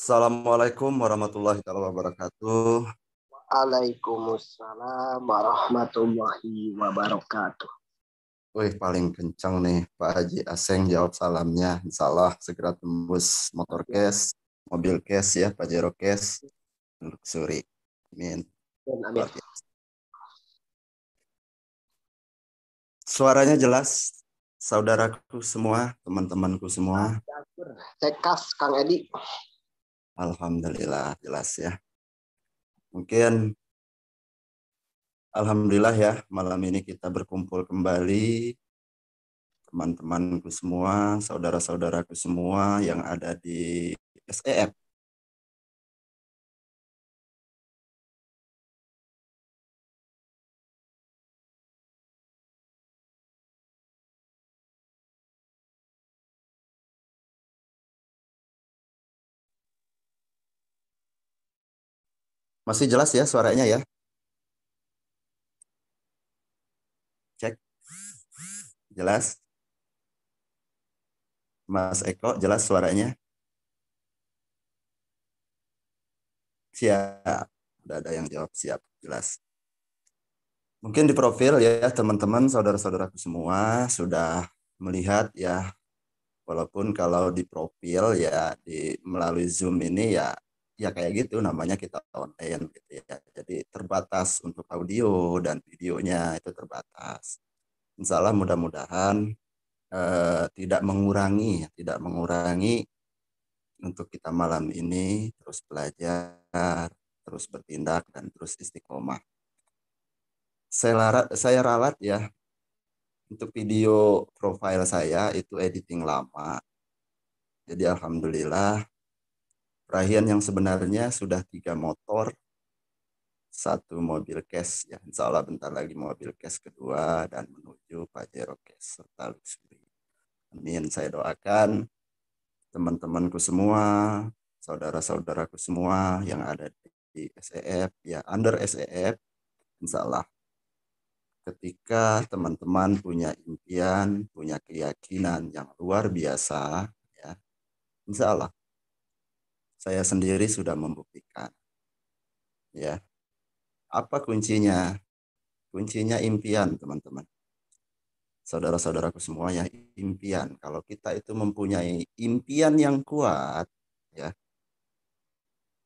Assalamualaikum warahmatullahi wabarakatuh. Waalaikumsalam warahmatullahi wabarakatuh. Wih, paling kencang nih Pak Haji Aseng jawab salamnya. Insya Allah segera tembus motor cash, mobil cash ya, Pajero cash, luxury. Amin. Amin. Luar biasa. Suaranya jelas, saudaraku semua, teman-temanku semua. Cekas Kang Edi. Alhamdulillah jelas ya. Mungkin alhamdulillah ya, malam ini kita berkumpul kembali teman-temanku semua, saudara-saudaraku semua yang ada di SEF. Masih jelas ya suaranya ya? Cek. Jelas? Mas Eko, jelas suaranya? Siap. Udah ada yang jawab siap, jelas. Mungkin di profil ya teman-teman, saudara-saudaraku semua sudah melihat ya, walaupun kalau di profil ya melalui Zoom ini ya kayak gitu namanya kita online gitu ya. Jadi terbatas untuk audio dan videonya itu terbatas. Insya Allah mudah-mudahan tidak mengurangi untuk kita malam ini terus belajar, terus bertindak dan terus istiqomah. Saya ralat ya untuk video profile saya itu editing lama. Jadi alhamdulillah perahian yang sebenarnya sudah 3 motor, 1 mobil cash ya. Insya Allah bentar lagi mobil cash kedua dan menuju Pajero cash serta luxury. Amin. Saya doakan teman-temanku semua, saudara-saudaraku semua yang ada di SEF, ya under SEF, insya Allah ketika teman-teman punya impian, punya keyakinan yang luar biasa, ya, insya Allah saya sendiri sudah membuktikan. Ya, apa kuncinya? Kuncinya impian, teman-teman. Saudara-saudaraku semua ya, impian. Kalau kita itu mempunyai impian yang kuat, ya,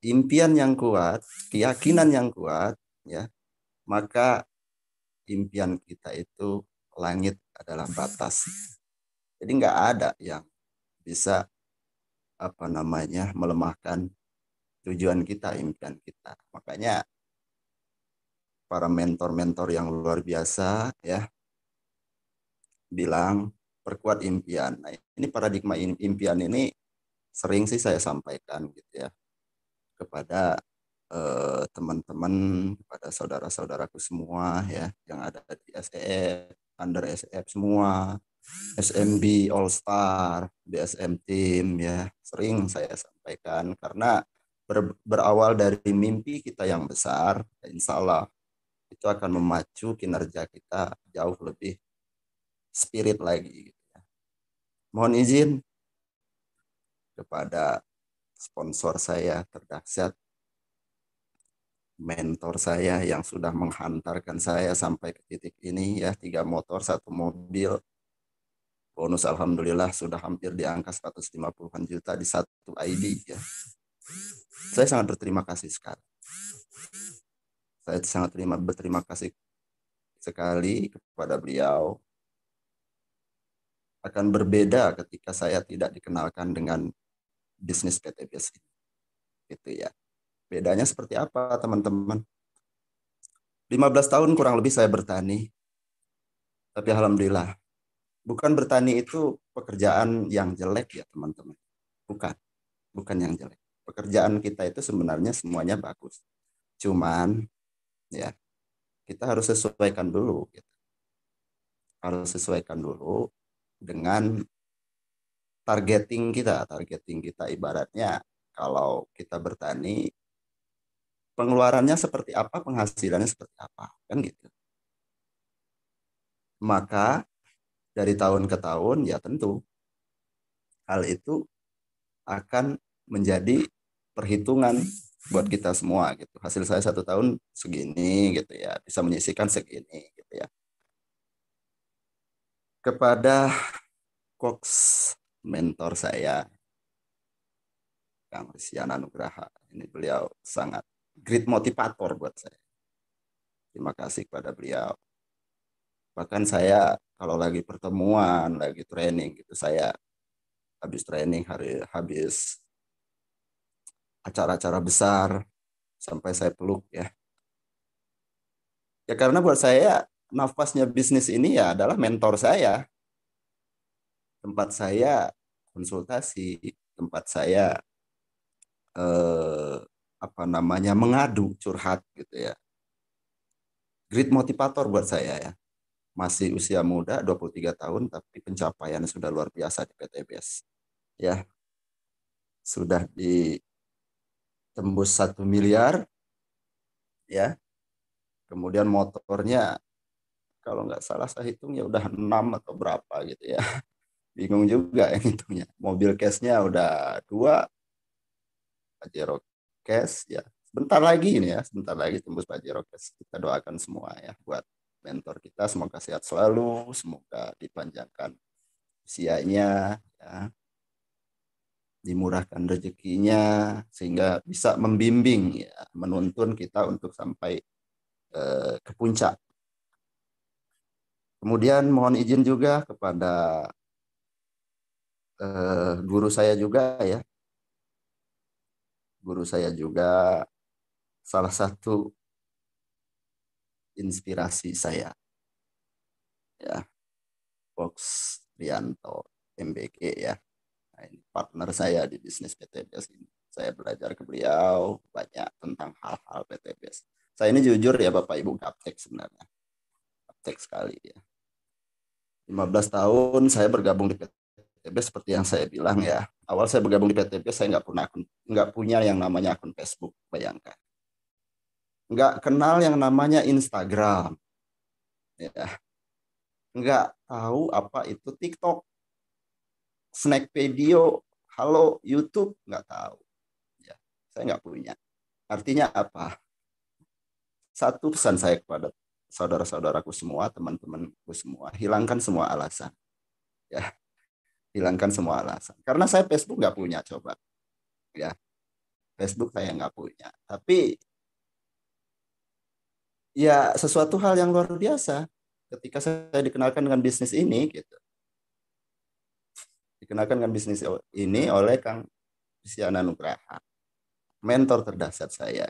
impian yang kuat, keyakinan yang kuat, ya, maka impian kita itu langit adalah batas. Jadi nggak ada yang bisa apa namanya melemahkan tujuan kita, impian kita. Makanya para mentor-mentor yang luar biasa ya bilang perkuat impian. Nah, ini paradigma impian ini sering sih saya sampaikan gitu ya kepada teman-teman, kepada saudara-saudaraku semua ya yang ada di SEF, under SEF semua, SMB All Star, BSM Team ya, sering saya sampaikan karena berawal dari mimpi kita yang besar, insya Allah itu akan memacu kinerja kita jauh lebih spirit lagi. Gitu ya. Mohon izin kepada sponsor saya terdahsyat, mentor saya yang sudah menghantarkan saya sampai ke titik ini ya, 3 motor 1 mobil, bonus alhamdulillah sudah hampir di angka 150-an juta di 1 ID ya. Saya sangat berterima kasih sekali. Saya sangat berterima kasih sekali kepada beliau. Akan berbeda ketika saya tidak dikenalkan dengan bisnis PT Bias ini. Gitu ya. Bedanya seperti apa teman-teman? 15 tahun kurang lebih saya bertani. Tapi alhamdulillah, bukan bertani itu pekerjaan yang jelek ya teman-teman. Bukan, bukan yang jelek. Pekerjaan kita itu sebenarnya semuanya bagus. Cuman ya kita harus sesuaikan dulu. Gitu. Harus sesuaikan dulu dengan targeting kita. Targeting kita ibaratnya kalau kita bertani, pengeluarannya seperti apa, penghasilannya seperti apa. Kan gitu. Maka dari tahun ke tahun ya tentu hal itu akan menjadi perhitungan buat kita semua gitu. Hasil saya 1 tahun segini gitu ya, bisa menyisihkan segini gitu ya. Kepada coach mentor saya, Kang Rizyan Anugraha, ini beliau sangat great motivator buat saya. Terima kasih kepada beliau. Bahkan saya kalau lagi pertemuan, lagi training gitu, saya habis training, habis acara-acara besar, sampai saya peluk ya. Ya karena buat saya nafasnya bisnis ini ya adalah mentor saya. Tempat saya konsultasi, tempat saya apa namanya mengadu, curhat gitu ya. Great motivator buat saya ya. Masih usia muda 23 tahun tapi pencapaian sudah luar biasa di PT BES. Ya, sudah ditembus 1 miliar ya. Kemudian motornya kalau nggak salah saya hitung ya udah 6 atau berapa gitu ya. Bingung juga yang hitungnya. Mobil cashnya udah 2, Pajero cash ya. Sebentar lagi ini ya, sebentar lagi tembus Pajero cash. Kita doakan semua ya buat mentor kita, semoga sehat selalu, semoga dipanjangkan usianya ya, dimurahkan rezekinya sehingga bisa membimbing ya, menuntun kita untuk sampai ke puncak. Kemudian mohon izin juga kepada guru saya juga ya. Guru saya juga salah satu inspirasi saya ya, Box Rianto MBG ya. Nah, ini partner saya di bisnis PT BES ini. Saya belajar ke beliau banyak tentang hal-hal PT BES. Saya ini jujur ya Bapak Ibu gaptek sebenarnya. Gaptek sekali ya. 15 tahun saya bergabung di PT BES seperti yang saya bilang ya. Awal saya bergabung di PT BES saya nggak punya yang namanya akun Facebook, bayangkan. Nggak kenal yang namanya Instagram. Ya. Nggak tahu apa itu TikTok, snack video, halo YouTube, nggak tahu. Ya, saya nggak punya. Artinya apa? Satu pesan saya kepada saudara-saudaraku semua, teman-temanku semua, hilangkan semua alasan. Ya, hilangkan semua alasan. Karena saya Facebook nggak punya, coba. Ya, Facebook saya nggak punya. Tapi ya sesuatu hal yang luar biasa ketika saya dikenalkan dengan bisnis ini, gitu. Dikenalkan dengan bisnis ini oleh Kang Rizyan Anugraha, mentor terdahsyat saya.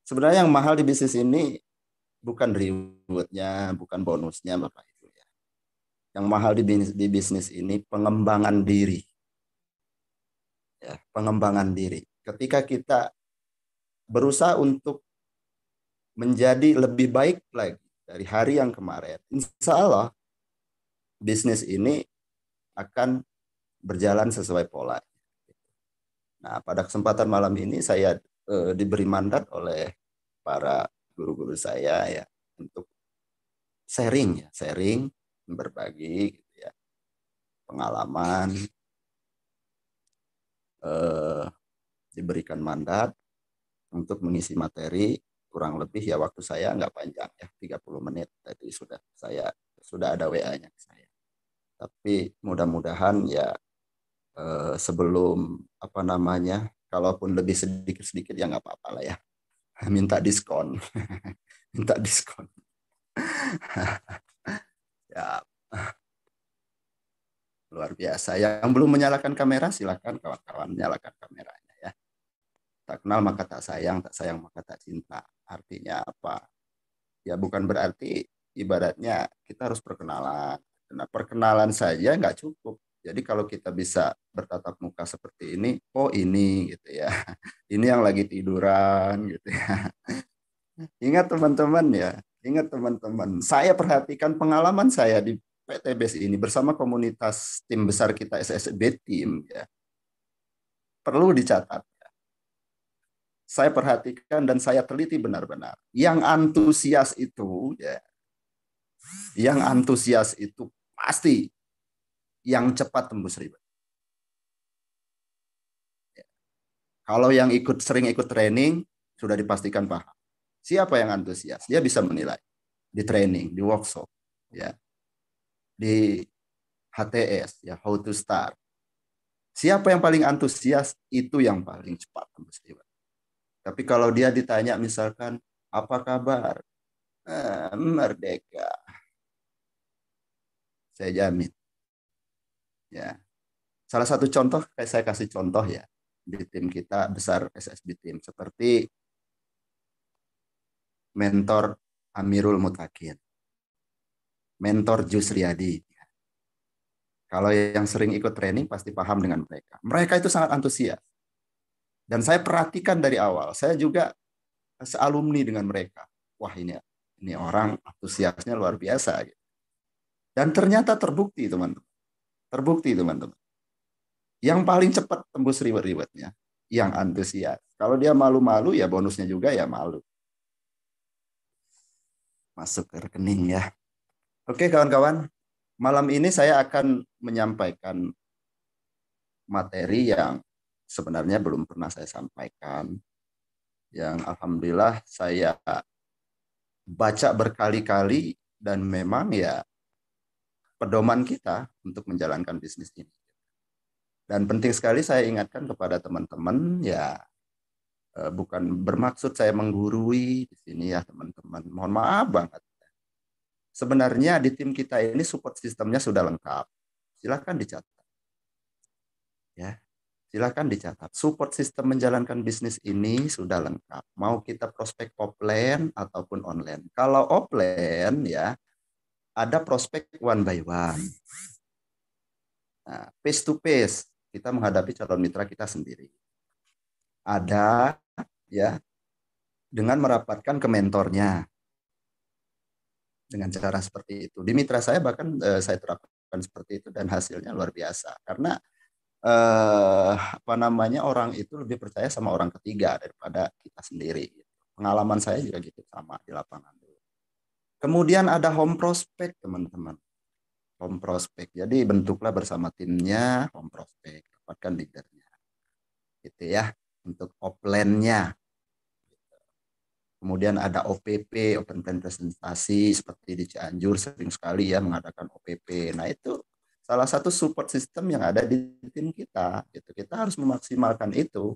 Sebenarnya yang mahal di bisnis ini bukan rewardnya, bukan bonusnya, Bapak Ibu ya. Yang mahal di bisnis ini pengembangan diri. Ya, pengembangan diri. Ketika kita berusaha untuk menjadi lebih baik lagi dari hari yang kemarin, insya Allah bisnis ini akan berjalan sesuai pola. Nah, pada kesempatan malam ini saya diberi mandat oleh para guru-guru saya ya untuk sharing, berbagi gitu ya, pengalaman, eh, diberikan mandat untuk mengisi materi kurang lebih ya waktu saya nggak panjang ya 30 menit tadi sudah ada WA-nya ke saya. Tapi mudah-mudahan ya sebelum apa namanya kalaupun lebih sedikit-sedikit ya nggak apa-apa lah ya. Minta diskon. Minta diskon. Ya luar biasa. Yang belum menyalakan kamera silakan kawan-kawan nyalakan kameranya ya. Tak kenal maka tak sayang maka tak cinta. Artinya apa? Ya bukan berarti ibaratnya kita harus perkenalan. Nah, perkenalan saja nggak cukup. Jadi kalau kita bisa bertatap muka seperti ini, oh ini gitu ya. Ini yang lagi tiduran gitu ya. Ingat teman-teman ya, ingat teman-teman. Saya perhatikan pengalaman saya di PT BES ini bersama komunitas tim besar kita SSB tim ya. Perlu dicatat. Saya perhatikan dan saya teliti benar-benar. Yang antusias itu ya, yang antusias itu pasti yang cepat tembus ribet. Kalau yang sering ikut training sudah dipastikan paham. Siapa yang antusias? Dia bisa menilai di training, di workshop, ya, di HTS, ya, how to start. Siapa yang paling antusias itu yang paling cepat tembus reward. Tapi kalau dia ditanya misalkan apa kabar, merdeka, saya jamin, ya. Salah satu contoh, kayak saya kasih contoh ya, di tim kita besar SSB tim seperti mentor Amirul Mutakin, mentor Jusriyadi. Kalau yang sering ikut training pasti paham dengan mereka. Mereka itu sangat antusias. Dan saya perhatikan dari awal. Saya juga sealumni dengan mereka. Wah, ini orang antusiasnya luar biasa. Dan ternyata terbukti, teman-teman. Terbukti, teman-teman. Yang paling cepat tembus reward-rewardnya, yang antusias. Kalau dia malu-malu, ya bonusnya juga ya malu. Masuk ke rekening ya. Oke, kawan-kawan. Malam ini saya akan menyampaikan materi yang sebenarnya belum pernah saya sampaikan. Yang alhamdulillah saya baca berkali-kali dan memang ya pedoman kita untuk menjalankan bisnis ini. Dan penting sekali saya ingatkan kepada teman-teman ya, bukan bermaksud saya menggurui di sini ya teman-teman. Mohon maaf banget. Sebenarnya di tim kita ini support sistemnya sudah lengkap. Silakan dicatat. Ya, silakan dicatat. Support sistem menjalankan bisnis ini sudah lengkap. Mau kita prospek offline ataupun online. Kalau offline ya ada prospek one by one. Nah, face to face kita menghadapi calon mitra kita sendiri. Ada ya dengan merapatkan ke mentornya dengan cara seperti itu. Di mitra saya bahkan saya terapkan seperti itu dan hasilnya luar biasa karena apa namanya orang itu lebih percaya sama orang ketiga daripada kita sendiri. Pengalaman saya juga gitu sama di lapangan. Kemudian ada home prospect teman-teman. Home prospect. Jadi bentuklah bersama timnya home prospect, dapatkan leadernya. Gitu ya. Untuk offline-nya. Kemudian ada OPP, Open Plan Presentasi, seperti di Cianjur sering sekali ya mengadakan OPP. Nah itu salah satu support system yang ada di tim kita. Gitu. Kita harus memaksimalkan itu.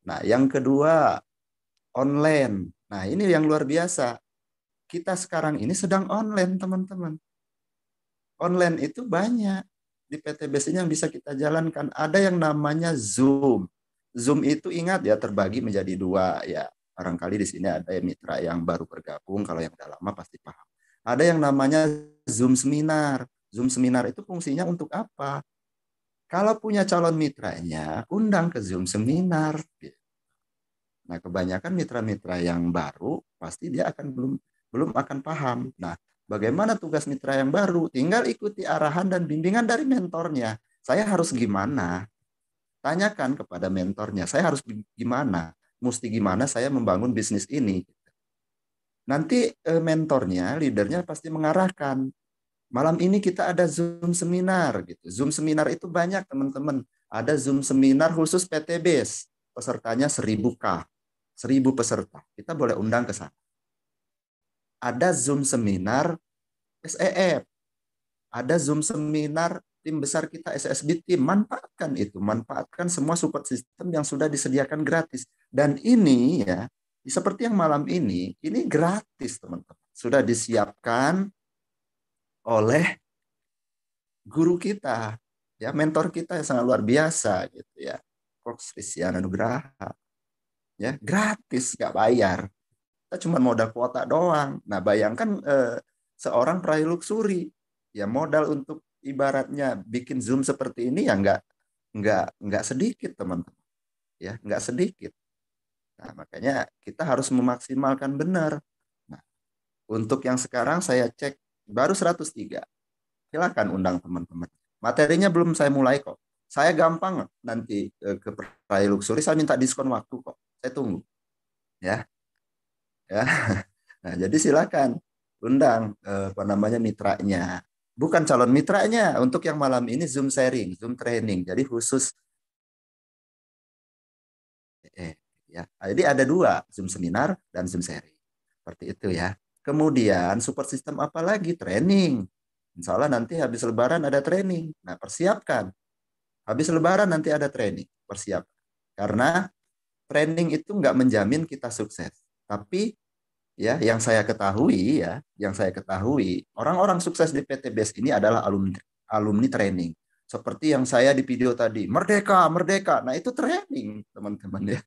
Nah yang kedua, online. Nah ini yang luar biasa. Kita sekarang ini sedang online teman-teman. Online itu banyak. Di PTBS ini yang bisa kita jalankan. Ada yang namanya Zoom. Zoom itu ingat ya terbagi menjadi dua ya. Barangkali di sini ada mitra yang baru bergabung, kalau yang udah lama pasti paham. Ada yang namanya Zoom seminar. Zoom seminar itu fungsinya untuk apa? Kalau punya calon mitranya, undang ke Zoom seminar. Nah, kebanyakan mitra-mitra yang baru pasti dia akan belum akan paham. Nah, bagaimana tugas mitra yang baru? Tinggal ikuti arahan dan bimbingan dari mentornya. Saya harus gimana? Tanyakan kepada mentornya, saya harus gimana? Mesti gimana saya membangun bisnis ini? Nanti mentornya, leadernya pasti mengarahkan. Malam ini kita ada Zoom seminar gitu. Zoom seminar itu banyak teman-teman. Ada Zoom seminar khusus PTBS. Pesertanya 1000K. 1000 peserta. Kita boleh undang ke sana. Ada Zoom seminar SEF. Ada Zoom seminar tim besar kita SSB tim. Manfaatkan itu. Manfaatkan semua support system yang sudah disediakan gratis. Dan ini ya, seperti yang malam ini gratis teman-teman. Sudah disiapkan oleh guru kita, ya mentor kita yang sangat luar biasa gitu ya, Coach Rizyan Nugraha, ya gratis, nggak bayar, kita cuma modal kuota doang. Nah bayangkan seorang peraih luxury, ya modal untuk ibaratnya bikin Zoom seperti ini ya nggak sedikit teman-teman, ya nggak sedikit. Nah makanya kita harus memaksimalkan benar. Nah untuk yang sekarang saya cek baru 103. Silakan undang teman-teman. Materinya belum saya mulai kok. Saya gampang nanti ke Prai Luxury, saya minta diskon waktu kok. Saya tunggu. Ya. Ya. Nah, jadi silakan undang apa namanya mitranya. Bukan calon mitranya. Untuk yang malam ini Zoom sharing, Zoom training. Jadi khusus ya. Jadi ada dua, Zoom seminar dan Zoom sharing. Seperti itu ya. Kemudian support system apa lagi? Training. Insya Allah nanti habis Lebaran ada training. Nah, persiapkan. Habis Lebaran nanti ada training. Persiapkan. Karena training itu nggak menjamin kita sukses. Tapi ya, yang saya ketahui, orang-orang sukses di PTBS ini adalah alumni alumni training. Seperti yang saya di video tadi, merdeka, merdeka. Nah, itu training, teman-teman ya.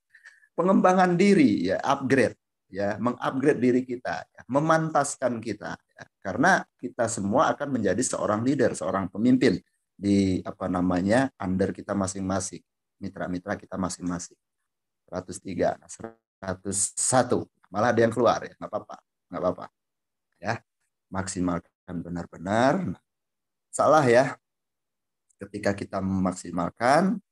Pengembangan diri ya, upgrade ya, mengupgrade diri kita, ya, memantaskan kita ya. Karena kita semua akan menjadi seorang leader, seorang pemimpin di apa namanya under kita masing-masing, mitra-mitra kita masing-masing. 103, 101, malah ada yang keluar ya, nggak apa-apa, nggak apa-apa ya, maksimalkan benar-benar. Nah, salah ya, ketika kita memaksimalkan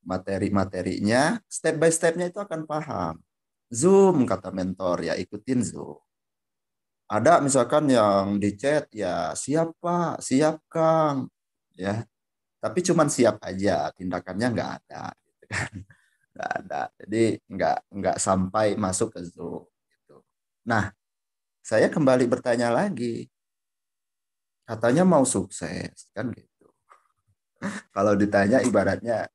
materi-materinya, step by stepnya itu akan paham. Zoom, kata mentor, ya ikutin Zoom. Ada misalkan yang di chat, ya siap Pak, siap Kang, ya. Tapi cuman siap aja, tindakannya nggak ada, gitu kan. Nggak ada. Jadi nggak sampai masuk ke Zoom. Gitu. Nah, saya kembali bertanya lagi, katanya mau sukses, kan gitu. Kalau ditanya ibaratnya,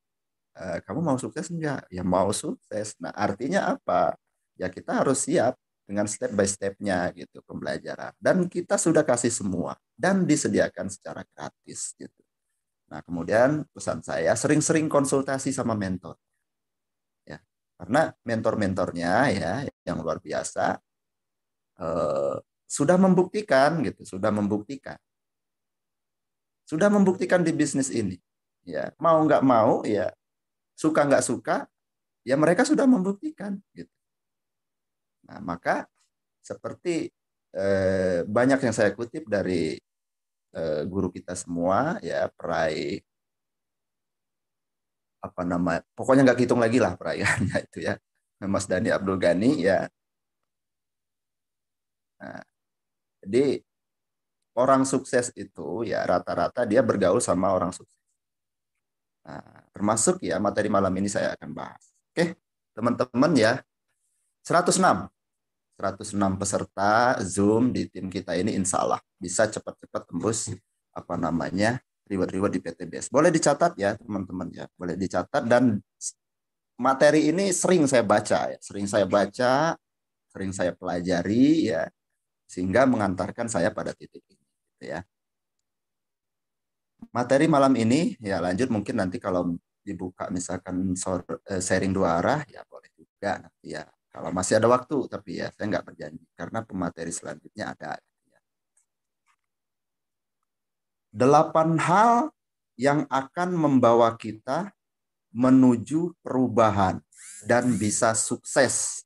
kamu mau sukses enggak? Ya mau sukses. Nah, artinya apa? Ya kita harus siap dengan step by step-nya gitu pembelajaran. Dan kita sudah kasih semua dan disediakan secara gratis gitu. Nah, kemudian pesan saya sering-sering konsultasi sama mentor. Ya. Karena mentor-mentornya ya yang luar biasa eh, sudah membuktikan gitu, sudah membuktikan di bisnis ini. Ya, mau nggak mau ya, suka nggak suka ya mereka sudah membuktikan gitu. Nah, maka seperti banyak yang saya kutip dari guru kita semua ya, peraih apa nama, pokoknya nggak hitung lagi lah perayaannya itu ya, Mas Dhani Abdul Ghani ya. Nah, jadi orang sukses itu ya rata-rata dia bergaul sama orang sukses. Nah, termasuk ya materi malam ini saya akan bahas. Oke, teman-teman ya, 106 106 peserta Zoom di tim kita ini insya Allah bisa cepat-cepat tembus apa namanya reward-reward di PTBS. Boleh dicatat ya teman-teman ya, boleh dicatat. Dan materi ini sering saya baca ya, sering saya pelajari ya, sehingga mengantarkan saya pada titik ini gitu ya. Materi malam ini ya lanjut mungkin nanti kalau dibuka misalkan sharing dua arah ya boleh juga nanti ya. Kalau masih ada waktu, tapi ya saya nggak berjanji karena pemateri selanjutnya ada. 8 hal yang akan membawa kita menuju perubahan dan bisa sukses.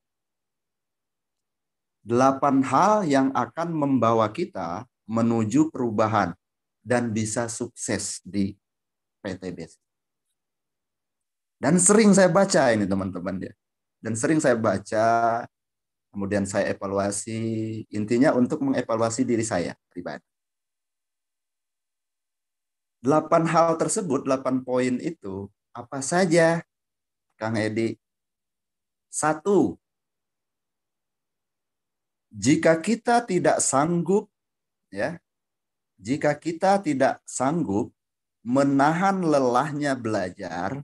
8 hal yang akan membawa kita menuju perubahan dan bisa sukses di PTBS. Dan sering saya baca ini teman-teman ya. Dan sering saya baca, kemudian saya evaluasi, intinya untuk mengevaluasi diri saya pribadi. 8 hal tersebut, 8 poin itu, apa saja, Kang Edi? 1, jika kita tidak sanggup, ya, jika kita tidak sanggup menahan lelahnya belajar,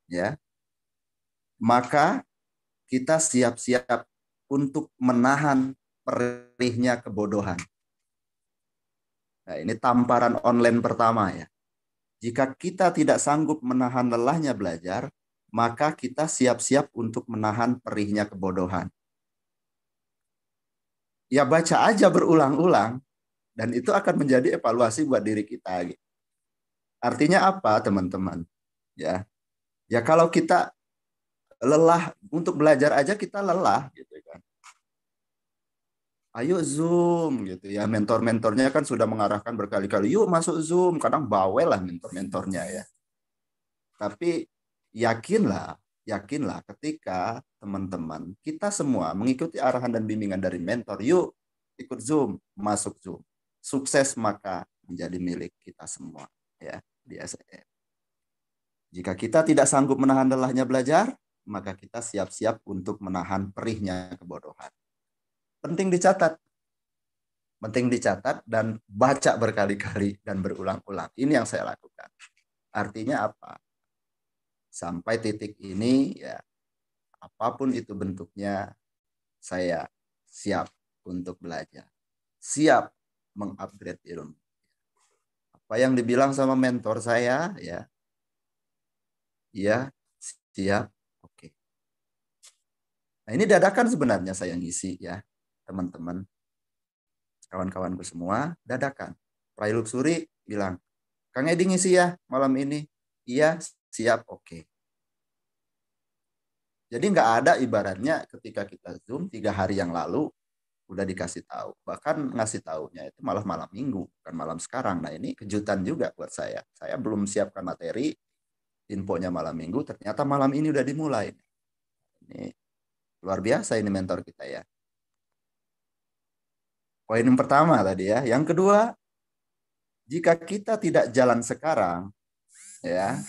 ya, maka kita siap-siap untuk menahan perihnya kebodohan. Nah, ini tamparan online pertama ya. Jika kita tidak sanggup menahan lelahnya belajar, maka kita siap-siap untuk menahan perihnya kebodohan. Ya baca aja berulang-ulang, dan itu akan menjadi evaluasi buat diri kita. Artinya apa teman-teman? Ya, ya kalau kita lelah untuk belajar aja kita lelah gitu kan. Ayo Zoom gitu ya. Mentor-mentornya kan sudah mengarahkan berkali-kali, yuk masuk Zoom. Kadang bawel lah mentor-mentornya ya. Tapi yakinlah ketika teman-teman kita semua mengikuti arahan dan bimbingan dari mentor, yuk ikut Zoom, masuk Zoom. Sukses maka menjadi milik kita semua ya di SEM. Jika kita tidak sanggup menahan lelahnya belajar, maka kita siap-siap untuk menahan perihnya kebodohan. Penting dicatat. Penting dicatat dan baca berkali-kali dan berulang-ulang. Ini yang saya lakukan. Artinya apa? Sampai titik ini, ya apapun itu bentuknya, saya siap untuk belajar. Siap mengupgrade ilmu. Apa yang dibilang sama mentor saya, ya siap. Oke. Nah, ini dadakan sebenarnya saya ngisi ya, teman-teman. Kawan-kawanku semua, dadakan. Prai Luxury bilang, Kang Edi ngisi ya malam ini. Iya, siap, oke. Jadi nggak ada ibaratnya ketika kita Zoom 3 hari yang lalu udah dikasih tahu. Bahkan ngasih tahunya itu malah malam minggu, bukan malam sekarang. Nah ini kejutan juga buat saya. Saya belum siapkan materi, infonya malam minggu, ternyata malam ini udah dimulai. Ini luar biasa ini mentor kita ya. Poin yang pertama tadi ya. Yang kedua, jika kita tidak jalan sekarang, ya,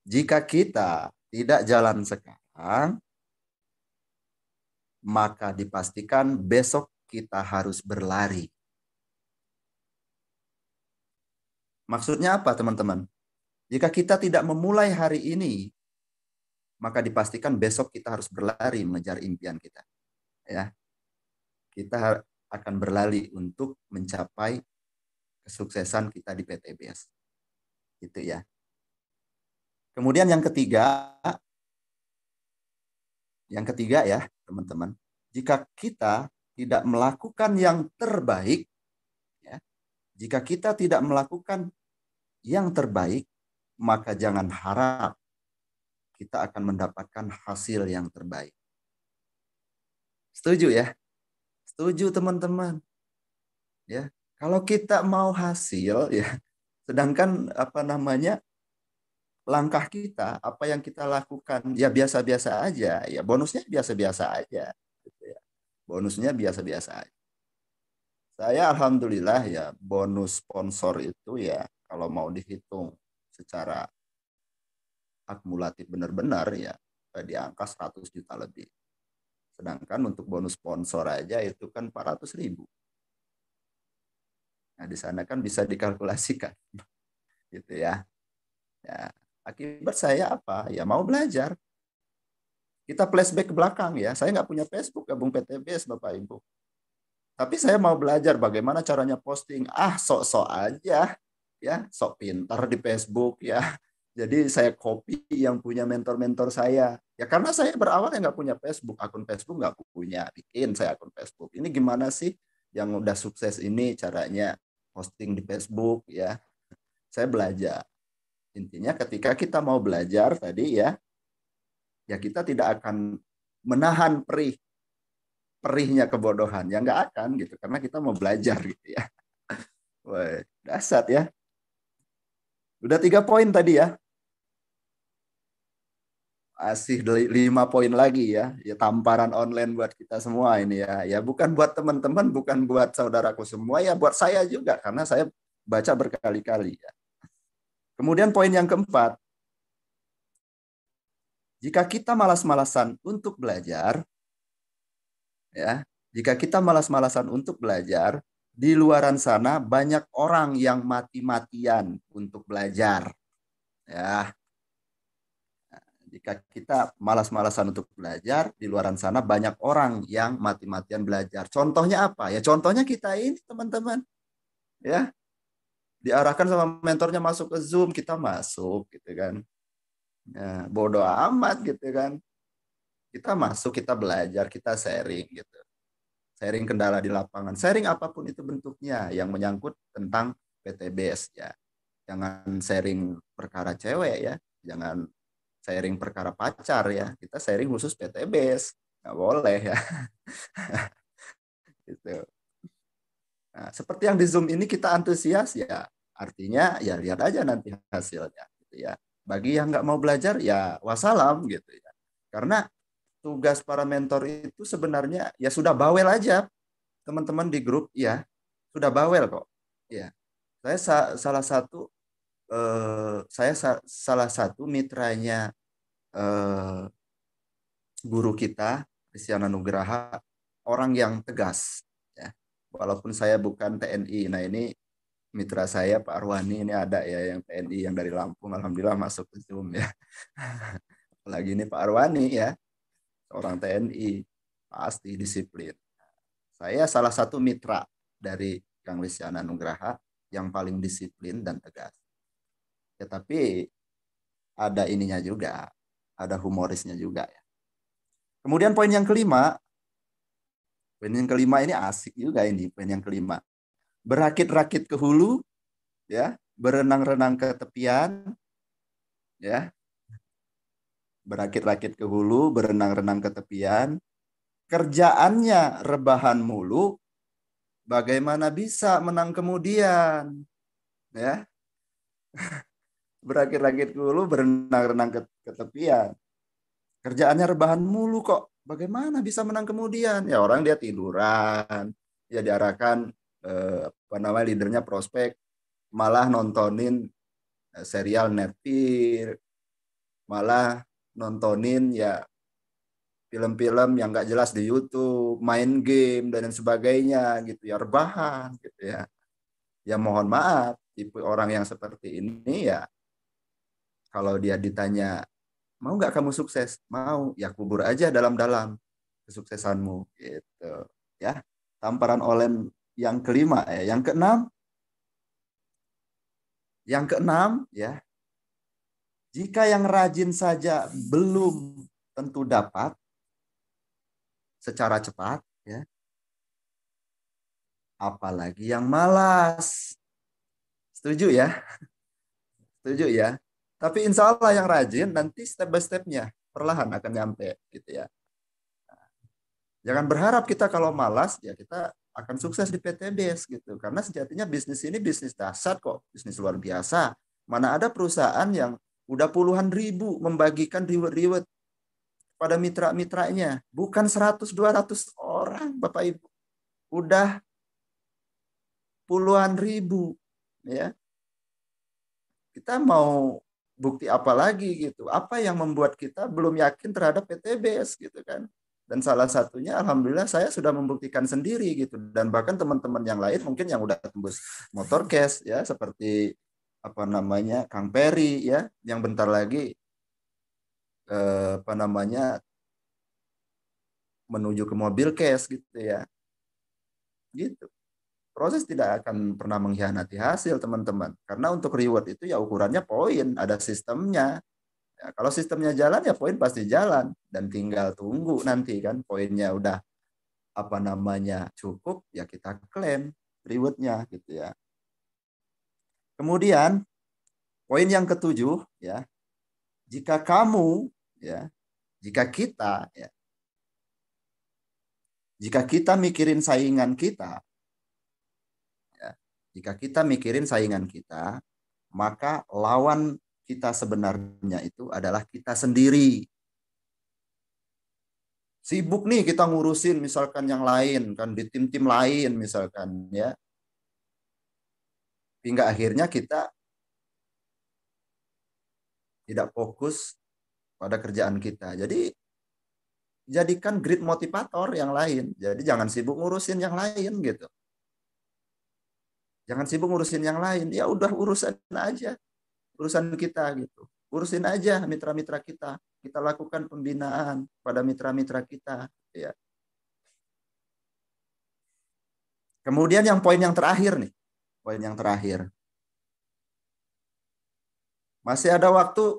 jika kita tidak jalan sekarang, maka dipastikan besok kita harus berlari. Maksudnya apa, teman-teman? Jika kita tidak memulai hari ini, maka dipastikan besok kita harus berlari mengejar impian kita. Ya, kita akan berlari untuk mencapai kesuksesan kita di PTBS. Gitu ya. Kemudian yang ketiga ya, teman-teman. Jika kita tidak melakukan yang terbaik, ya, jika kita tidak melakukan yang terbaik, maka jangan harap kita akan mendapatkan hasil yang terbaik. Setuju ya? Setuju teman-teman. Ya, kalau kita mau hasil ya, sedangkan langkah kita, apa yang kita lakukan ya biasa-biasa aja, ya bonusnya biasa-biasa aja gitu ya. Bonusnya biasa-biasa aja. Saya alhamdulillah ya bonus sponsor itu ya kalau mau dihitung secara akumulatif benar-benar ya di angka 100 juta lebih. Sedangkan untuk bonus sponsor aja itu kan 400.000. Nah, di sana kan bisa dikalkulasikan gitu ya. Ya, akibat saya apa? Ya mau belajar. Kita flashback ke belakang ya. Saya nggak punya Facebook gabung PTBS Bapak Ibu. Tapi saya mau belajar bagaimana caranya posting. Sok-sok aja ya, sok pintar di Facebook ya. Jadi saya copy yang punya mentor-mentor saya. Ya karena saya berawal ya nggak punya Facebook, akun Facebook nggak punya. Bikin saya akun Facebook. Ini gimana sih yang udah sukses ini caranya posting di Facebook ya. Saya belajar. Intinya ketika kita mau belajar tadi ya kita tidak akan menahan perihnya kebodohan. Ya nggak akan gitu karena kita mau belajar gitu ya. Wah, dasar ya. Udah 3 poin tadi ya. Asih 5 poin lagi ya. Ya tamparan online buat kita semua ini ya. Ya bukan buat teman-teman, bukan buat saudaraku semua ya, buat saya juga karena saya baca berkali-kali ya. Kemudian poin yang keempat, jika kita malas-malasan untuk belajar, ya, jika kita malas-malasan untuk belajar, di luaran sana banyak orang yang mati-matian untuk belajar. Ya, jika kita malas-malasan untuk belajar, di luaran sana banyak orang yang mati-matian belajar. Contohnya apa? Ya contohnya kita ini teman-teman. Ya, diarahkan sama mentornya masuk ke Zoom, kita masuk gitu kan. Ya, bodoh amat gitu kan. Kita masuk, kita belajar, kita sharing gitu. Sharing kendala di lapangan, sharing apapun itu bentuknya yang menyangkut tentang PTBS ya. Jangan sharing perkara cewek ya, jangan sharing perkara pacar ya. Kita sharing khusus PTBS, nggak boleh ya. Gitu. Nah, seperti yang di Zoom ini kita antusias ya, artinya ya lihat aja nanti hasilnya gitu ya. Bagi yang nggak mau belajar ya wassalam gitu ya. Karena tugas para mentor itu sebenarnya ya sudah bawel aja teman-teman di grup ya, sudah bawel kok. Ya, saya salah satu salah satu mitranya guru kita, Christiana Nugraha, orang yang tegas. Ya. Walaupun saya bukan TNI, nah ini mitra saya Pak Arwani ini ada ya yang TNI yang dari Lampung, alhamdulillah masuk ke Zoom ya. Apalagi ini Pak Arwani ya, seorang TNI, pasti disiplin. Saya salah satu mitra dari Kang Listiana Nugraha yang paling disiplin dan tegas. Ya, tapi ada ininya juga, ada humorisnya juga ya. Kemudian poin yang kelima ini asik juga ini, poin yang kelima. Berakit-rakit ke hulu, ya, berenang-renang ke tepian, ya, berakit-rakit ke hulu, berenang-renang ke tepian. Kerjaannya rebahan mulu, bagaimana bisa menang kemudian, ya? Berakit-rakit ke hulu, berenang-renang ke tepian. Kerjaannya rebahan mulu kok, bagaimana bisa menang kemudian? Ya orang dia tiduran, ya diarahkan apa namanya leadernya prospek malah nontonin serial Netflix, malah nontonin ya film-film yang nggak jelas di YouTube, main game dan lain sebagainya gitu ya, rebahan gitu ya. Ya mohon maaf, tipe orang yang seperti ini ya kalau dia ditanya mau nggak kamu sukses? Mau, ya kubur aja dalam-dalam kesuksesanmu gitu ya. Tamparan Olen yang kelima ya, yang keenam ya, jika yang rajin saja belum tentu dapat secara cepat ya, apalagi yang malas. Setuju ya? Setuju ya? Tapi insya Allah yang rajin nanti step by stepnya perlahan akan nyampe gitu ya. Jangan berharap kita kalau malas ya kita akan sukses di PTBS gitu. Karena sejatinya bisnis ini bisnis dahsyat kok, bisnis luar biasa. Mana ada perusahaan yang udah puluhan ribu membagikan reward-reward pada mitra-mitranya. Bukan 100-200 orang Bapak Ibu. Udah puluhan ribu ya. Kita mau bukti apa lagi gitu? Apa yang membuat kita belum yakin terhadap PTBS gitu kan? Dan salah satunya alhamdulillah saya sudah membuktikan sendiri gitu, dan bahkan teman-teman yang lain mungkin yang udah tembus motor cash ya seperti apa namanya Kang Peri ya yang bentar lagi apa namanya menuju ke mobil cash gitu ya. Gitu. Proses tidak akan pernah mengkhianati hasil teman-teman. Karena untuk reward itu ya ukurannya poin, ada sistemnya. Ya, kalau sistemnya jalan ya poin pasti jalan dan tinggal tunggu nanti kan poinnya udah apa namanya cukup ya kita klaim rewardnya gitu ya. Kemudian poin yang ketujuh ya, jika kamu ya, jika kita ya, jika kita mikirin saingan kita ya, jika kita mikirin saingan kita, maka lawan kita sebenarnya itu adalah kita sendiri. Sibuk nih kita ngurusin misalkan yang lain kan di tim-tim lain misalkan ya. Hingga akhirnya kita tidak fokus pada kerjaan kita. Jadi jadikan grid motivator yang lain. Jadi jangan sibuk ngurusin yang lain gitu. Jangan sibuk ngurusin yang lain. Ya udah urusan aja. Urusan kita gitu. Urusin aja mitra-mitra kita. Kita lakukan pembinaan pada mitra-mitra kita. Ya. Kemudian yang poin yang terakhir nih. Poin yang terakhir. Masih ada waktu,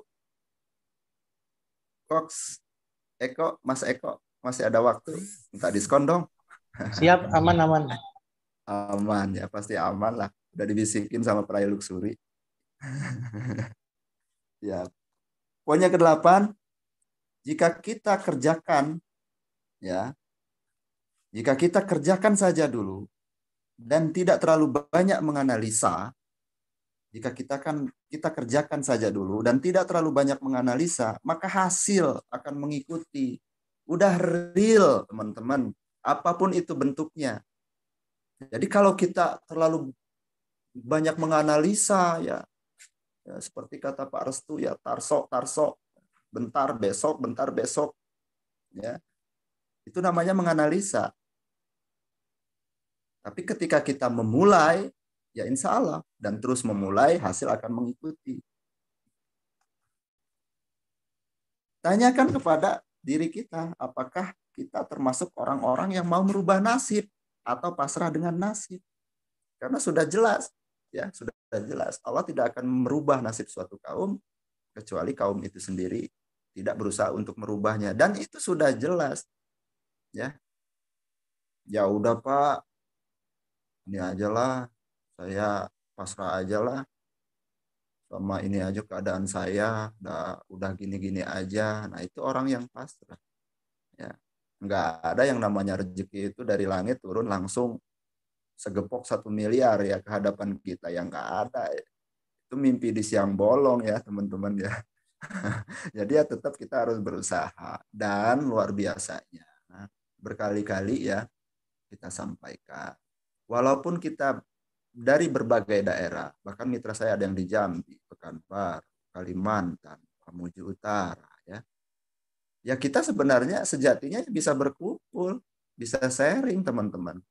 Cox, Eko, Mas Eko. Masih ada waktu. Minta diskon dong. Siap, aman-aman. Aman ya, pasti aman lah. Udah dibisikin sama Praya Luxury. Ya. Poinnya ke-8, jika kita kerjakan ya, jika kita kerjakan saja dulu dan tidak terlalu banyak menganalisa, jika kita kerjakan saja dulu dan tidak terlalu banyak menganalisa, maka hasil akan mengikuti. Udah real, teman-teman. Apapun itu bentuknya. Jadi kalau kita terlalu banyak menganalisa ya, ya seperti kata Pak Restu ya, bentar besok ya. Itu namanya menganalisa. Tapi ketika kita memulai, ya insya Allah, dan terus memulai, hasil akan mengikuti. Tanyakan kepada diri kita, apakah kita termasuk orang-orang yang mau merubah nasib atau pasrah dengan nasib? Karena sudah jelas, ya sudah jelas Allah tidak akan merubah nasib suatu kaum kecuali kaum itu sendiri tidak berusaha untuk merubahnya, dan itu sudah jelas, ya. Ya udah Pak, ini aja lah, saya pasrah aja lah, sama ini aja keadaan saya, udah gini-gini aja. Nah itu orang yang pasrah, ya. Nggak ada yang namanya rezeki itu dari langit turun langsung segepok 1 miliar ya ke hadapan kita, yang nggak ada. Itu mimpi di siang bolong ya teman-teman ya. Jadi ya tetap kita harus berusaha, dan luar biasanya berkali-kali ya kita sampaikan. Walaupun kita dari berbagai daerah, bahkan mitra saya ada yang di Jambi, Pekanbaru, Kalimantan, Mamuju Utara, ya. Ya kita sebenarnya sejatinya bisa berkumpul, bisa sharing teman-teman.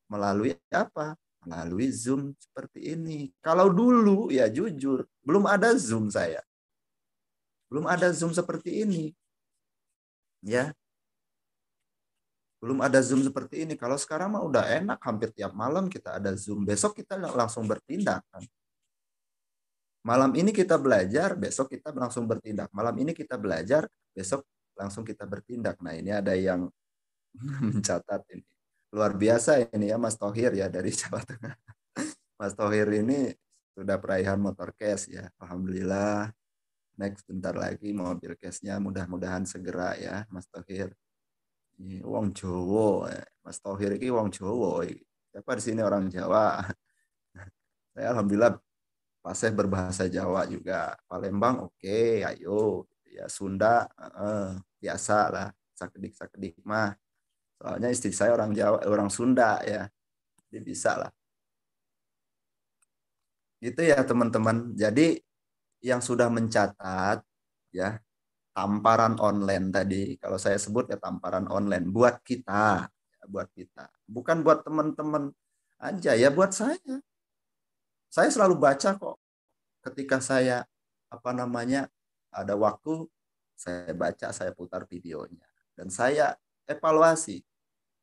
Melalui apa? Melalui Zoom seperti ini. Kalau dulu ya jujur, belum ada Zoom saya. Belum ada Zoom seperti ini. Ya. Belum ada Zoom seperti ini. Kalau sekarang mah udah enak, hampir tiap malam kita ada Zoom. Besok kita langsung bertindak. Malam ini kita belajar, besok kita langsung bertindak. Malam ini kita belajar, besok langsung kita bertindak. Nah ini ada yang mencatat ini. Luar biasa ini ya Mas Thohir ya dari Jawa Tengah. Mas Thohir ini sudah peraihan motor cash ya. Alhamdulillah. Next bentar lagi mobil cashnya mudah-mudahan segera ya Mas Thohir. Wong Jowo, Mas Thohir ini wong Jowo. Siapa di sini orang Jawa? Saya alhamdulillah fasih berbahasa Jawa juga. Palembang oke, ayo. Ya Sunda biasa lah, sakedik-sakedik mah. Soalnya istri saya orang Jawa, orang Sunda ya. Jadi bisa lah. Gitu ya teman-teman. Jadi yang sudah mencatat ya, tamparan online tadi, kalau saya sebut ya tamparan online buat kita, ya, buat kita, bukan buat teman-teman aja ya, buat saya. Saya selalu baca kok ketika saya ada waktu, saya baca, saya putar videonya, dan saya evaluasi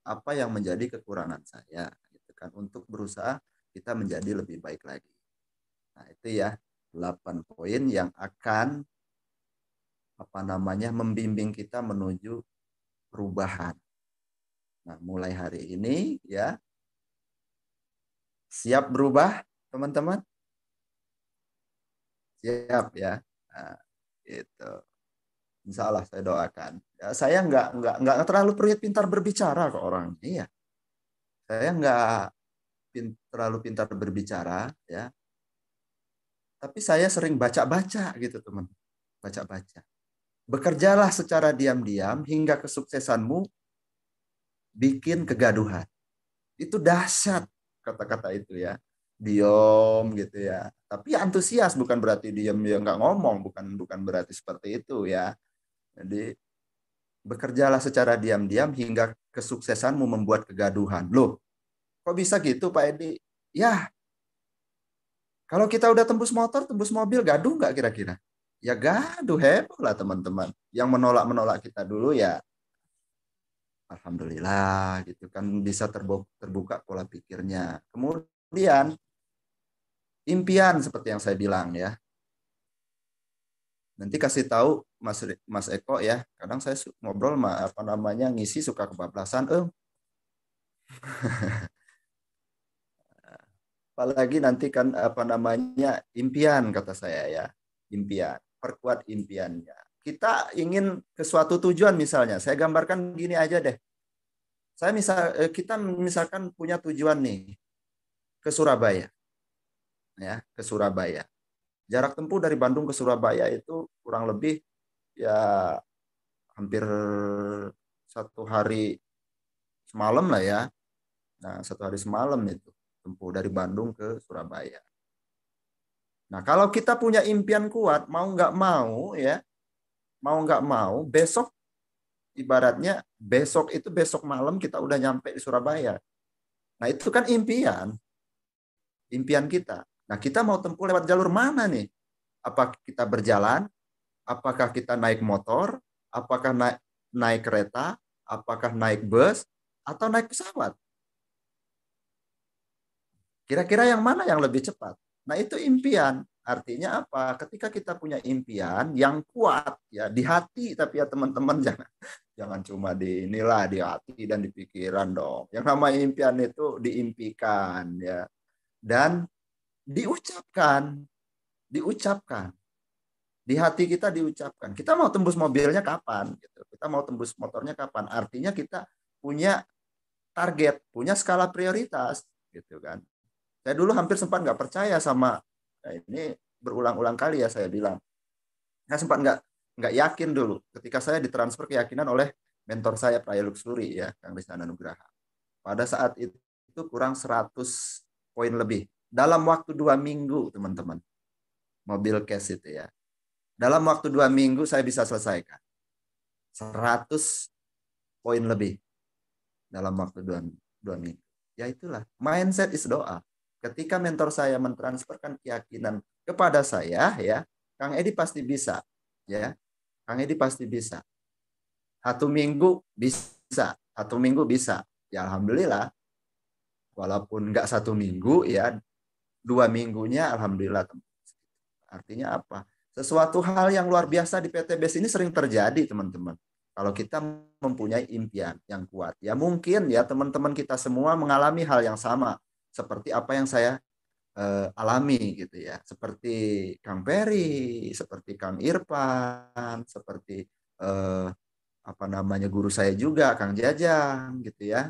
apa yang menjadi kekurangan saya, gitu kan, untuk berusaha kita menjadi lebih baik lagi. Nah itu ya 8 poin yang akan membimbing kita menuju perubahan. Nah, mulai hari ini ya, siap berubah, teman-teman? Siap ya. Nah, itu. Insya Allah saya doakan. Ya, saya nggak terlalu pintar berbicara ke orang. Iya. Saya nggak terlalu pintar berbicara ya. Tapi saya sering baca-baca gitu, teman. Baca-baca. Bekerjalah secara diam-diam hingga kesuksesanmu bikin kegaduhan. Itu dahsyat kata-kata itu ya. Diam gitu ya. Tapi antusias, bukan berarti diam ya nggak ngomong, bukan berarti seperti itu ya. Jadi bekerjalah secara diam-diam hingga kesuksesanmu membuat kegaduhan. Loh, kok bisa gitu Pak Edi? Ya, kalau kita udah tembus motor, tembus mobil, gaduh nggak kira-kira? Ya gaduh, heboh lah teman-teman. Yang menolak-menolak kita dulu ya alhamdulillah gitu kan, bisa terbuka pola pikirnya. Kemudian impian seperti yang saya bilang ya. Nanti kasih tahu Mas Eko ya. Kadang saya ngobrol ngisi suka kebablasan. Apalagi nanti kan impian kata saya ya. Impian, perkuat impiannya. Kita ingin ke suatu tujuan misalnya. Saya gambarkan gini aja deh. Kita misalkan punya tujuan nih ke Surabaya. Ya, ke Surabaya. Jarak tempuh dari Bandung ke Surabaya itu kurang lebih ya hampir 1 hari semalam lah ya. Nah, 1 hari semalam itu tempuh dari Bandung ke Surabaya. Nah, kalau kita punya impian kuat, mau nggak mau ya, besok ibaratnya besok malam kita udah nyampe di Surabaya. Nah itu kan impian kita. Nah kita mau tempuh lewat jalur mana nih? Apakah kita berjalan? Apakah kita naik motor? Apakah naik kereta? Apakah naik bus? Atau naik pesawat? Kira-kira yang mana yang lebih cepat? Nah itu impian. Artinya apa? Ketika kita punya impian yang kuat ya di hati, tapi ya teman-teman jangan cuma di inilah di hati dan di pikiran dong. Yang namanya impian itu diimpikan ya dan diucapkan, di hati kita diucapkan. Kita mau tembus mobilnya kapan? Gitu. Kita mau tembus motornya kapan? Artinya kita punya target, punya skala prioritas, gitu kan? Saya dulu hampir sempat nggak percaya sama ini berulang-ulang kali ya saya bilang. Saya sempat nggak yakin dulu ketika saya ditransfer keyakinan oleh mentor saya Praya Luxury ya, Kang Rizana Nugraha. Pada saat itu kurang 100 poin lebih dalam waktu 2 minggu teman-teman. Mobil cash itu ya. Dalam waktu 2 minggu saya bisa selesaikan 100 poin lebih dalam waktu 2 minggu. Ya itulah mindset is doa. Ketika mentor saya mentransferkan keyakinan kepada saya ya, Kang Edi pasti bisa ya. Kang Edi pasti bisa. 1 minggu bisa, 1 minggu bisa. Ya alhamdulillah. Walaupun nggak 1 minggu ya, 2 minggunya alhamdulillah. Artinya apa? Sesuatu hal yang luar biasa di PTBS ini sering terjadi teman-teman. Kalau kita mempunyai impian yang kuat. Ya mungkin ya teman-teman kita semua mengalami hal yang sama. Seperti apa yang saya alami gitu ya. Seperti Kang Peri, seperti Kang Irfan, seperti guru saya juga, Kang Jajang gitu ya.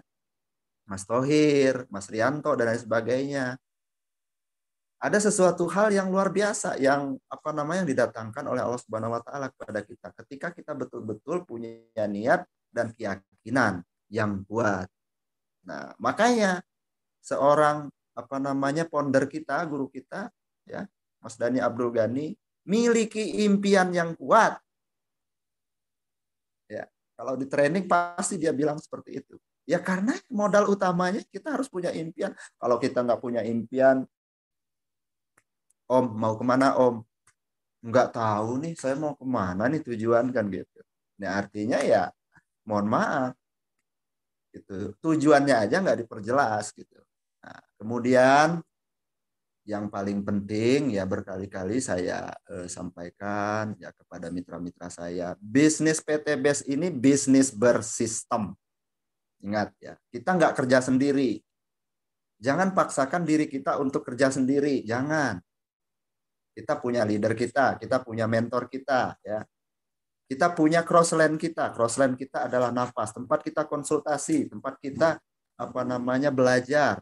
Mas Tohir, Mas Rianto dan lain sebagainya. Ada sesuatu hal yang luar biasa yang didatangkan oleh Allah Subhanahu wa taala kepada kita ketika kita betul-betul punya niat dan keyakinan yang kuat. Nah, makanya seorang founder kita, guru kita ya, Mas Dhani Abdul Ghani miliki impian yang kuat. Ya, kalau di training pasti dia bilang seperti itu. Ya karena modal utamanya kita harus punya impian. Kalau kita nggak punya impian, Om, mau kemana Om? Nggak tahu nih, saya mau kemana nih tujuan kan gitu. Nah artinya ya mohon maaf, gitu. Tujuannya aja nggak diperjelas gitu. Nah, kemudian yang paling penting ya berkali-kali saya sampaikan ya kepada mitra-mitra saya, bisnis PTBS ini bisnis bersistem. Ingat ya, kita nggak kerja sendiri. Jangan paksakan diri kita untuk kerja sendiri, jangan. Kita punya leader kita punya mentor kita, ya. Kita punya crossline kita. Crossline kita adalah nafas, tempat kita konsultasi, tempat kita belajar.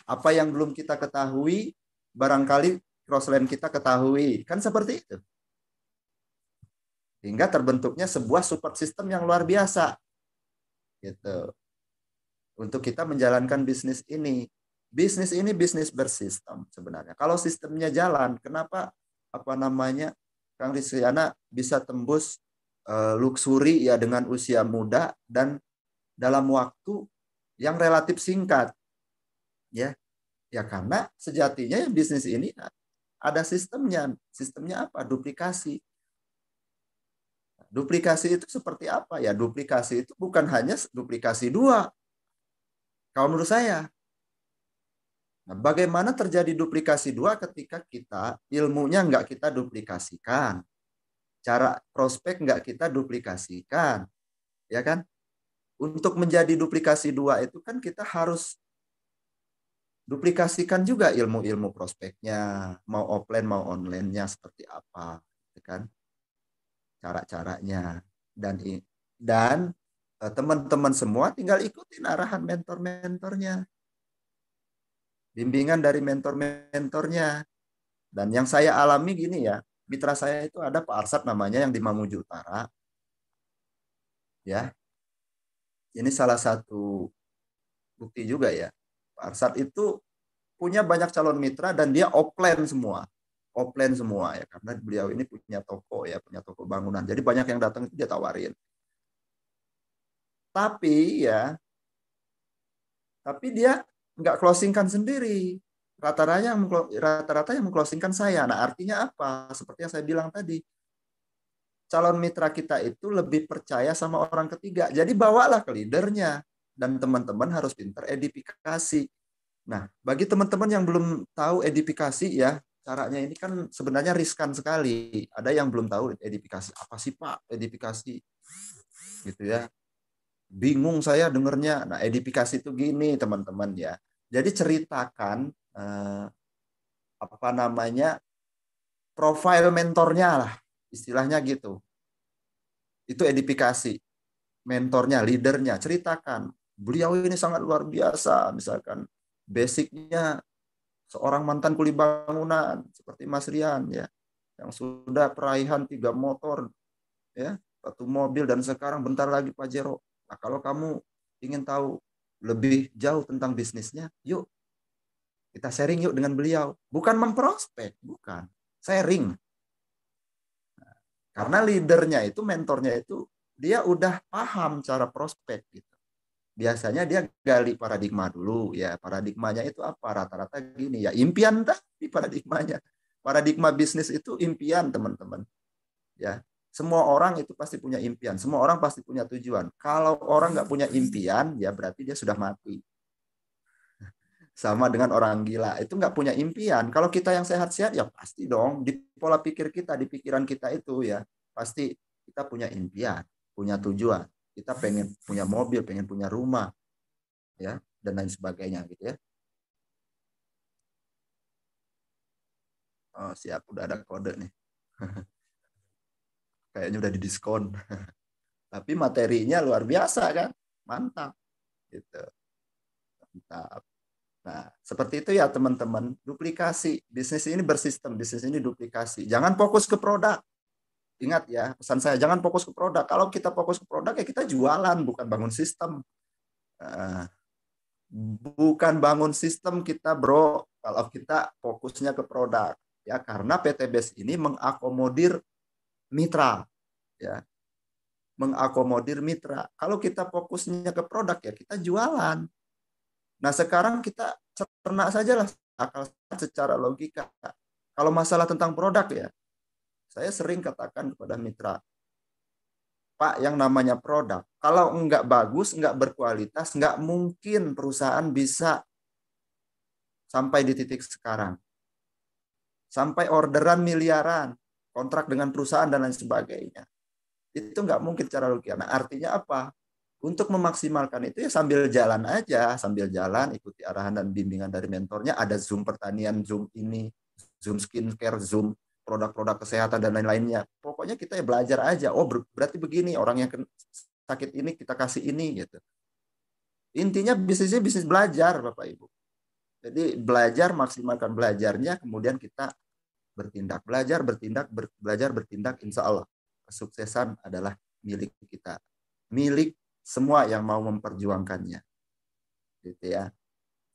Apa yang belum kita ketahui, barangkali crossline kita ketahui. Kan seperti itu. Hingga terbentuknya sebuah support system yang luar biasa. Gitu. Untuk kita menjalankan bisnis ini. Bisnis ini bisnis bersistem sebenarnya. Kalau sistemnya jalan, kenapa Kang Rizkyana bisa tembus luxury ya dengan usia muda dan dalam waktu yang relatif singkat. Ya. Ya karena sejatinya bisnis ini ada sistemnya. Sistemnya apa? Duplikasi. Duplikasi itu seperti apa ya? Duplikasi itu bukan hanya duplikasi 2. Kalau menurut saya. Nah, bagaimana terjadi duplikasi 2 ketika kita ilmunya nggak kita duplikasikan, cara prospek nggak kita duplikasikan, ya kan? Untuk menjadi duplikasi 2 itu kan kita harus duplikasikan juga ilmu-ilmu prospeknya, mau offline mau online-nya seperti apa, ya kan? Cara-caranya dan teman-teman semua tinggal ikutin arahan mentor-mentornya. Bimbingan dari mentor-mentornya. Dan yang saya alami gini ya, mitra saya itu ada Pak Arsad namanya yang di Mamuju Utara. Ya. Ini salah satu bukti juga ya. Pak Arsad itu punya banyak calon mitra dan dia offline semua. Offline semua ya, karena beliau ini punya toko ya, punya toko bangunan. Jadi banyak yang datang itu dia tawarin. Tapi ya, tapi dia nggak closingkan sendiri. Rata-rata yang mengclosingkan saya. Nah, artinya apa? Seperti yang saya bilang tadi, calon mitra kita itu lebih percaya sama orang ketiga. Jadi bawalah ke leadernya. Dan teman-teman harus pintar edifikasi. Nah, bagi teman-teman yang belum tahu edifikasi ya, caranya ini kan sebenarnya riskan sekali. Ada yang belum tahu edifikasi. Apa sih Pak edifikasi? Gitu ya. Bingung saya dengernya. Nah, edifikasi itu gini teman-teman ya. Jadi ceritakan apa namanya profil mentornya lah, istilahnya gitu. Itu edifikasi. Mentornya, leadernya, ceritakan. Beliau ini sangat luar biasa, misalkan basicnya seorang mantan kuli bangunan seperti Mas Rian ya, yang sudah peraihan 3 motor ya, 1 mobil dan sekarang bentar lagi Pajero. Nah, kalau kamu ingin tahu lebih jauh tentang bisnisnya, yuk kita sharing yuk dengan beliau. Bukan memprospek, bukan. Sharing. Karena leadernya itu, mentornya itu, dia udah paham cara prospek gitu. Biasanya dia gali paradigma dulu ya. Paradigmanya itu apa? Rata-rata gini ya. Impian tadi paradigmanya. Paradigma bisnis itu impian, teman-teman. Ya. Semua orang itu pasti punya impian. Semua orang pasti punya tujuan. Kalau orang nggak punya impian, ya berarti dia sudah mati. Sama dengan orang gila. Itu nggak punya impian. Kalau kita yang sehat-sehat, ya pasti dong. Di pola pikir kita, di pikiran kita itu ya. Pasti kita punya impian, punya tujuan. Kita pengen punya mobil, pengen punya rumah. Ya, dan lain sebagainya gitu ya. Oh, siap. Udah ada kode nih. Kayaknya udah didiskon. Tapi materinya luar biasa kan. Mantap. Gitu. Mantap. Nah, seperti itu ya teman-teman. Duplikasi. Bisnis ini bersistem. Bisnis ini duplikasi. Jangan fokus ke produk. Ingat ya, pesan saya, jangan fokus ke produk. Kalau kita fokus ke produk, ya kita jualan, bukan bangun sistem. Bukan bangun sistem kita, bro. Kalau kita fokusnya ke produk. Ya, karena PT BES ini mengakomodir mitra. Ya, mengakomodir mitra. Kalau kita fokusnya ke produk, ya kita jualan. Nah, sekarang kita cerna sajalah akal secara logika. Kalau masalah tentang produk ya, saya sering katakan kepada mitra, Pak, yang namanya produk, kalau enggak bagus, enggak berkualitas, enggak mungkin perusahaan bisa sampai di titik sekarang. Sampai orderan miliaran, kontrak dengan perusahaan dan lain sebagainya. Itu enggak mungkin secara logika. Nah, artinya apa? Untuk memaksimalkan itu ya sambil jalan aja, sambil jalan ikuti arahan dan bimbingan dari mentornya. Ada Zoom pertanian, Zoom ini, Zoom skincare, Zoom produk-produk kesehatan dan lain-lainnya. Pokoknya kita ya belajar aja. Oh, berarti begini, orang yang sakit ini kita kasih ini gitu. Intinya bisnisnya bisnis belajar, Bapak Ibu. Jadi belajar, maksimalkan belajarnya, kemudian kita bertindak. Belajar, bertindak, belajar, bertindak, insya Allah kesuksesan adalah milik kita. Milik semua yang mau memperjuangkannya. Gitu ya.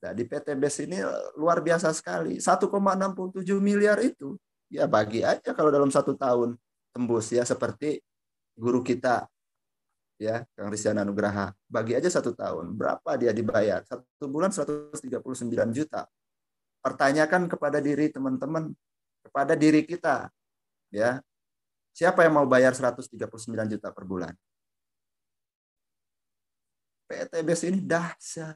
Nah, di PT BES ini luar biasa sekali. 1,67 miliar itu, ya bagi aja kalau dalam 1 tahun tembus ya, seperti guru kita ya, Kang Rizana Nugraha. Bagi aja 1 tahun. Berapa dia dibayar? 1 bulan 139 juta. Pertanyakan kepada diri teman-teman, kepada diri kita. Ya, siapa yang mau bayar 139 juta per bulan? PT BES ini dahsyat.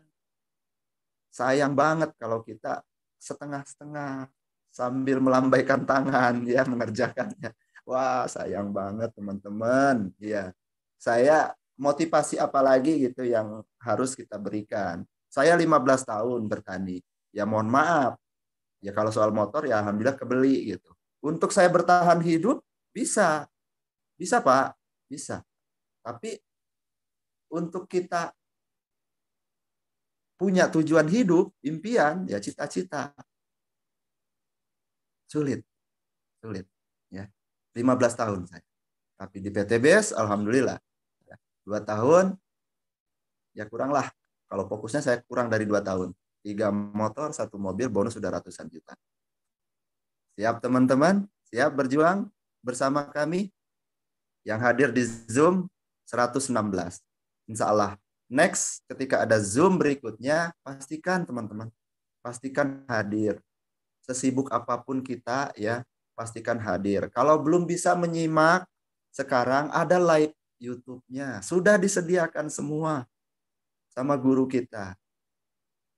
Sayang banget kalau kita setengah-setengah sambil melambaikan tangan ya mengerjakannya. Wah, sayang banget teman-teman. Ya. Saya motivasi apa lagi gitu yang harus kita berikan. Saya 15 tahun bertani. Ya mohon maaf. Ya kalau soal motor ya alhamdulillah kebeli gitu. Untuk saya bertahan hidup bisa. Bisa, Pak. Bisa. Tapi untuk kita punya tujuan hidup, impian, ya cita-cita. Sulit. Sulit. Ya. 15 tahun saya. Tapi di PT BES, alhamdulillah. 2 tahun, ya kurang lah. Kalau fokusnya saya kurang dari 2 tahun. 3 motor, 1 mobil, bonus sudah ratusan juta. Siap teman-teman? Siap berjuang bersama kami? Yang hadir di Zoom 116. Insya Allah. Next, ketika ada Zoom berikutnya, pastikan teman-teman, pastikan hadir. Sesibuk apapun kita ya, pastikan hadir. Kalau belum bisa menyimak, sekarang ada live YouTube-nya. Sudah disediakan semua sama guru kita.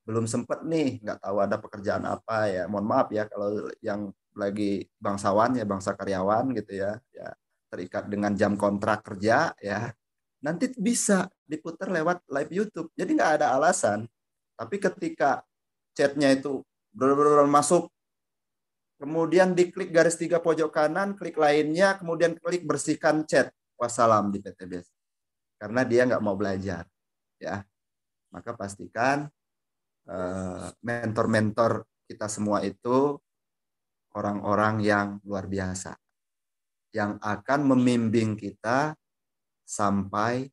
Belum sempat nih, nggak tahu ada pekerjaan apa ya. Mohon maaf ya kalau yang lagi bangsawan ya, bangsa karyawan gitu ya, ya terikat dengan jam kontrak kerja ya. Nanti bisa diputar lewat live YouTube. Jadi nggak ada alasan. Tapi ketika chatnya itu benar-benar masuk, kemudian diklik garis 3 pojok kanan, klik lainnya, kemudian klik bersihkan chat. Wassalam di PTBS. Karena dia nggak mau belajar. Ya, maka pastikan mentor-mentor kita semua itu orang-orang yang luar biasa. Yang akan membimbing kita sampai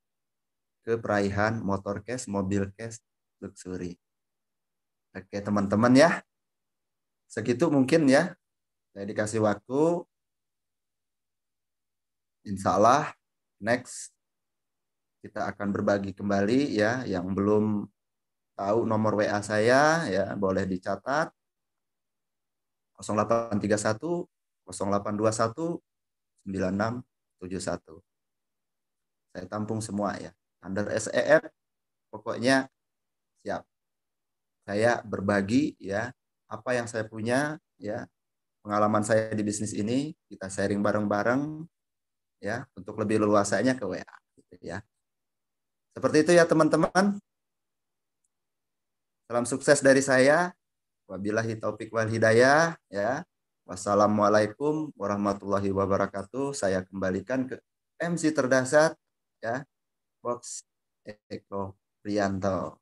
ke peraihan motor cash, mobil cash, luxury. Oke teman-teman ya. Segitu mungkin ya. Saya dikasih waktu. Insya Allah next kita akan berbagi kembali ya. Yang belum tahu nomor WA saya ya boleh dicatat 0831 0821 9671. Saya tampung semua ya. Under SEF pokoknya siap. Saya berbagi ya apa yang saya punya ya, pengalaman saya di bisnis ini kita sharing bareng-bareng ya untuk lebih leluasanya ke WA gitu ya. Seperti itu ya teman-teman. Salam sukses dari saya. Wabillahi taufik wal hidayah ya. Wassalamualaikum warahmatullahi wabarakatuh. Saya kembalikan ke MC terdahsyat ya, Box Eko Prianto.